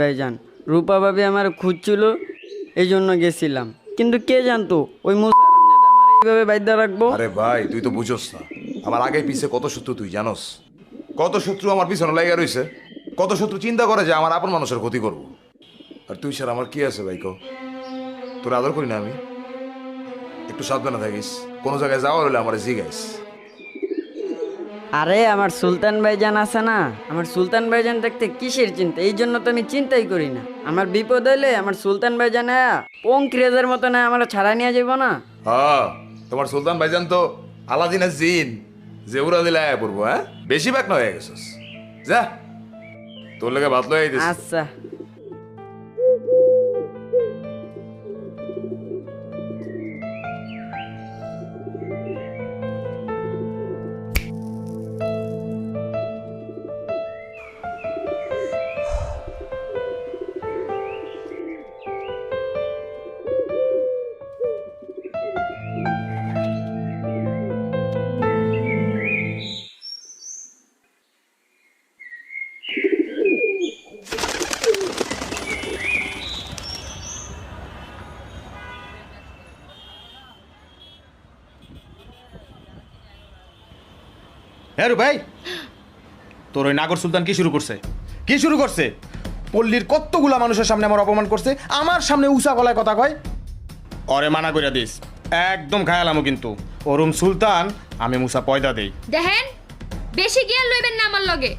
ভাইজান, রূপা ভাবি আমার খুঁজছিল, এই জন্য গেছিলাম। কিন্তু কে জানতো ওই মুসা হারামজাদা আমার এইভাবে বাইধ্যা রাখবো। আরে ভাই তুই তো বুঝোস না, আমার আগে পিছে কত শত্রু তুই জানোস? কত শত্রু আমার পিছনে লেগে রইছে, কত শত্রু চিন্তা করে যে আমার আপন মানুষের ক্ষতি করবো। আর তুই স্যার আমার কি আছে ভাই কো? তোর আদর করি না আমি? একটু সাবধানে থাকিস, কোনো জায়গায় যাওয়ার হলে আমার জিগাইস। আরে আমার সুলতান ভাইজান আছে না, আমার সুলতান ভাইজান দেখতে কিসের চিন্তা, এই জন্য তো আমি চিন্তাই করি না। আমার বিপদ হইলে আমার সুলতান ভাইজান পঙ্কিরেজের মতো না আমার ছাড়া নিয়ে যাব না। হ্যাঁ, তোমার সুলতান ভাইজান তো আলাদিনের জিন, যে উড়া দিলে আয়া পড়বো। হ্যাঁ, বেশি ব্যাক না হয়ে গেছিস। যা, তোর লেগে ভাত লয়ে দিস। আচ্ছা। হ্যাঁ রু ভাই, তোর ওই নাগর সুলতান কি শুরু করছে? কি শুরু করছে? পল্লীর কতগুলা মানুষের সামনে আমার অপমান করছে, আমার সামনে উঁচা গলায় কথা কয়। অরে মানা কইরা দিস, একদম খায়ালামো কিন্তু। ওরুম সুলতান আমি মুসা পয়দা দেই। দেখেন, বেশি জ্ঞান লইবেন না আমার লগে।